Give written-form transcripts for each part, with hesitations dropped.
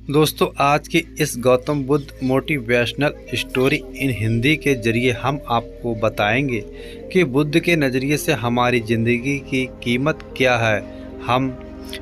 दोस्तों, आज की इस Gautam Buddha motivational story in Hindi के ज़रिए हम आपको बताएंगे कि बुद्ध के नज़रिए से हमारी ज़िंदगी की कीमत क्या है। हम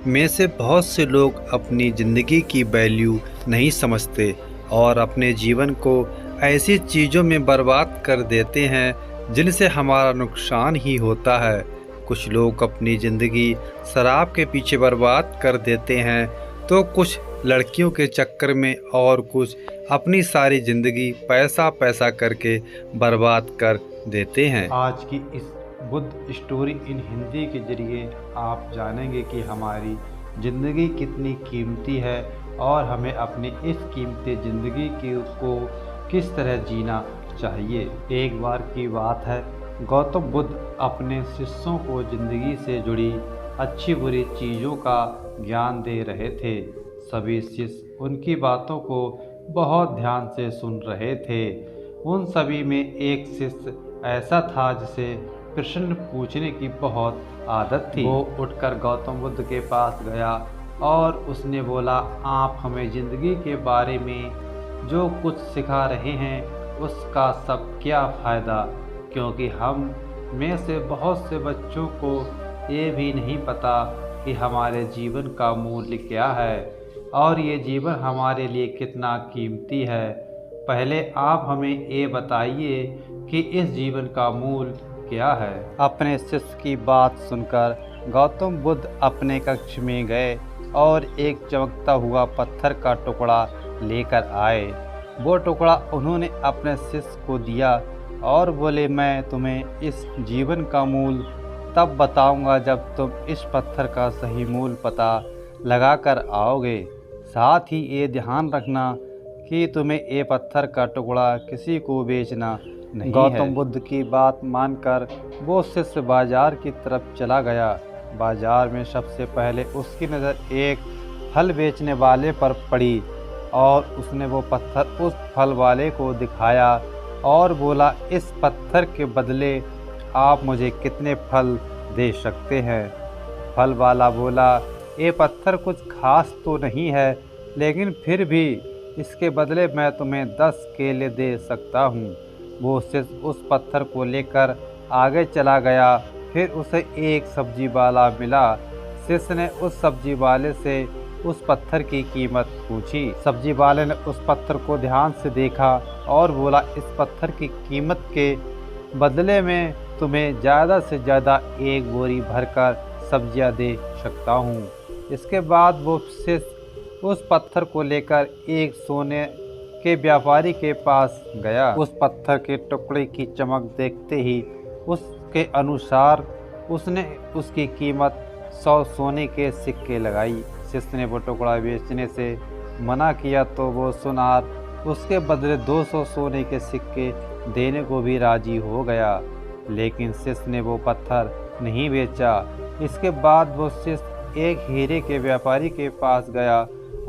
में से बहुत से लोग अपनी ज़िंदगी की वैल्यू नहीं समझते और अपने जीवन को ऐसी चीज़ों में बर्बाद कर देते हैं जिनसे हमारा नुकसान ही होता है। कुछ लोग अपनी ज़िंदगी शराब के पीछे बर्बाद कर देते हैं, तो कुछ लड़कियों के चक्कर में और कुछ अपनी सारी ज़िंदगी पैसा पैसा करके बर्बाद कर देते हैं। आज की इस बुद्ध स्टोरी इन हिंदी के ज़रिए आप जानेंगे कि हमारी ज़िंदगी कितनी कीमती है और हमें अपनी इस कीमती ज़िंदगी को किस तरह जीना चाहिए। एक बार की बात है, गौतम बुद्ध अपने शिष्यों को ज़िंदगी से जुड़ी अच्छी बुरी चीज़ों का ज्ञान दे रहे थे। सभी शिष्य उनकी बातों को बहुत ध्यान से सुन रहे थे। उन सभी में एक शिष्य ऐसा था जिसे प्रश्न पूछने की बहुत आदत थी। वो उठकर गौतम बुद्ध के पास गया और उसने बोला, आप हमें ज़िंदगी के बारे में जो कुछ सिखा रहे हैं उसका सब क्या फ़ायदा, क्योंकि हम में से बहुत से बच्चों को ये भी नहीं पता कि हमारे जीवन का मूल्य क्या है और ये जीवन हमारे लिए कितना कीमती है। पहले आप हमें ये बताइए कि इस जीवन का मूल्य क्या है। अपने शिष्य की बात सुनकर गौतम बुद्ध अपने कक्ष में गए और एक चमकता हुआ पत्थर का टुकड़ा लेकर आए। वो टुकड़ा उन्होंने अपने शिष्य को दिया और बोले, मैं तुम्हें इस जीवन का मूल्य तब बताऊंगा जब तुम इस पत्थर का सही मूल्य पता लगा कर आओगे। साथ ही ये ध्यान रखना कि तुम्हें ये पत्थर का टुकड़ा किसी को बेचना नहीं है। गौतम बुद्ध की बात मानकर वो शिष्य बाजार की तरफ चला गया। बाजार में सबसे पहले उसकी नज़र एक फल बेचने वाले पर पड़ी और उसने वो पत्थर उस फल वाले को दिखाया और बोला, इस पत्थर के बदले आप मुझे कितने फल दे सकते हैं। फल वाला बोला, ये पत्थर कुछ खास तो नहीं है, लेकिन फिर भी इसके बदले मैं तुम्हें 10 केले दे सकता हूँ। वो शिष्य उस पत्थर को लेकर आगे चला गया। फिर उसे एक सब्जी वाला मिला। शिष्य ने उस सब्जी वाले से उस पत्थर की कीमत पूछी। सब्जी वाले ने उस पत्थर को ध्यान से देखा और बोला, इस पत्थर की कीमत के बदले में तुम्हें ज़्यादा से ज़्यादा एक बोरी भरकर सब्जियां दे सकता हूँ। इसके बाद वो शिष्य उस पत्थर को लेकर एक सोने के व्यापारी के पास गया। उस पत्थर के टुकड़े की चमक देखते ही उसके अनुसार उसने उसकी कीमत 100 सोने के सिक्के लगाई। शिष्य ने वो टुकड़ा बेचने से मना किया तो वो सुनार उसके बदले 200 सोने के सिक्के देने को भी राजी हो गया, लेकिन शिष्य ने वो पत्थर नहीं बेचा। इसके बाद वो शिष्य एक हीरे के व्यापारी के पास गया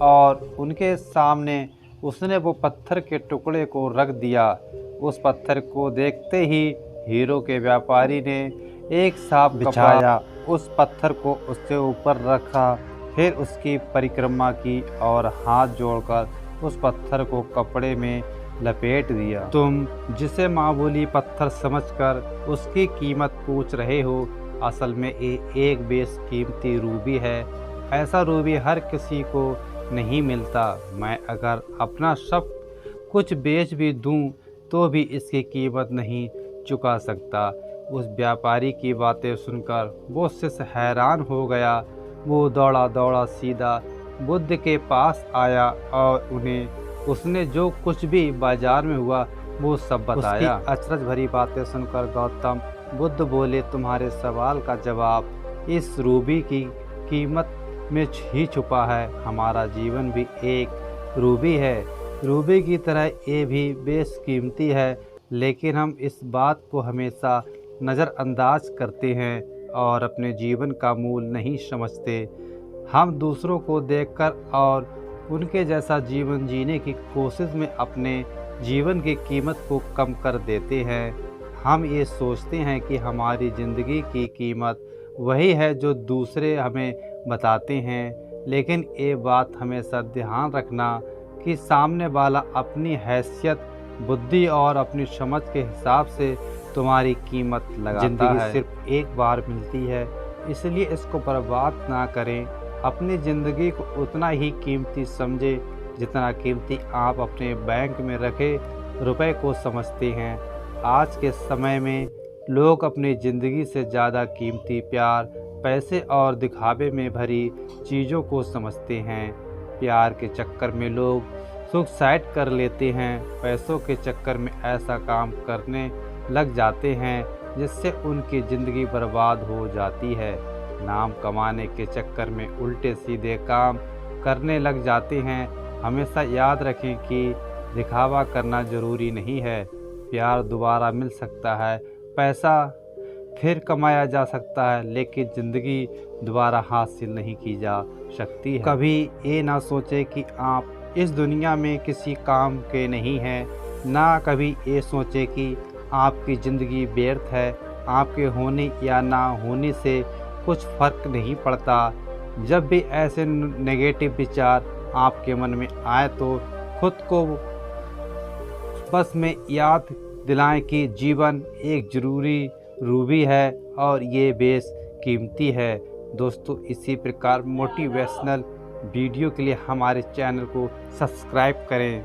और उनके सामने उसने वो पत्थर के टुकड़े को रख दिया। उस पत्थर को देखते ही हीरो के व्यापारी ने एक सांप बिछाया, उस पत्थर को उसके ऊपर रखा, फिर उसकी परिक्रमा की और हाथ जोड़कर उस पत्थर को कपड़े में लपेट दिया। तुम जिसे मामूली पत्थर समझकर उसकी कीमत पूछ रहे हो, असल में ये एक बेशकीमती रूबी है। ऐसा रूबी हर किसी को नहीं मिलता। मैं अगर अपना सब कुछ बेच भी दूं तो भी इसकी कीमत नहीं चुका सकता। उस व्यापारी की बातें सुनकर वो शिष्य हैरान हो गया। वो दौड़ा दौड़ा सीधा बुद्ध के पास आया और उसने जो कुछ भी बाजार में हुआ वो सब बताया। अचरज भरी बातें सुनकर गौतम बुद्ध बोले, तुम्हारे सवाल का जवाब इस रूबी की कीमत में ही छुपा है। हमारा जीवन भी एक रूबी है। रूबी की तरह ये भी बेशकीमती है, लेकिन हम इस बात को हमेशा नज़रअंदाज करते हैं और अपने जीवन का मूल्य नहीं समझते। हम दूसरों को देखकर और उनके जैसा जीवन जीने की कोशिश में अपने जीवन की कीमत को कम कर देते हैं। हम ये सोचते हैं कि हमारी ज़िंदगी की कीमत वही है जो दूसरे हमें बताते हैं, लेकिन ये बात हमेशा ध्यान रखना कि सामने वाला अपनी हैसियत, बुद्धि और अपनी समझ के हिसाब से तुम्हारी कीमत लगाता है। जिंदगी सिर्फ एक बार मिलती है, इसलिए इसको बर्बाद ना करें। अपनी ज़िंदगी को उतना ही कीमती समझे जितना कीमती आप अपने बैंक में रखे रुपए को समझते हैं। आज के समय में लोग अपनी ज़िंदगी से ज़्यादा कीमती प्यार, पैसे और दिखावे में भरी चीज़ों को समझते हैं। प्यार के चक्कर में लोग सुसाइड कर लेते हैं, पैसों के चक्कर में ऐसा काम करने लग जाते हैं जिससे उनकी ज़िंदगी बर्बाद हो जाती है। नाम कमाने के चक्कर में उल्टे सीधे काम करने लग जाते हैं। हमेशा याद रखें कि दिखावा करना ज़रूरी नहीं है। प्यार दोबारा मिल सकता है, पैसा फिर कमाया जा सकता है, लेकिन ज़िंदगी दोबारा हासिल नहीं की जा सकती है। कभी ये ना सोचें कि आप इस दुनिया में किसी काम के नहीं हैं, ना कभी ये सोचें कि आपकी ज़िंदगी व्यर्थ है। आपके होने या ना होने से कुछ फ़र्क नहीं पड़ता। जब भी ऐसे नेगेटिव विचार आपके मन में आए तो खुद को बस में याद दिलाएं कि जीवन एक ज़रूरी रूबी है और ये बेस कीमती है। दोस्तों, इसी प्रकार मोटिवेशनल वीडियो के लिए हमारे चैनल को सब्सक्राइब करें।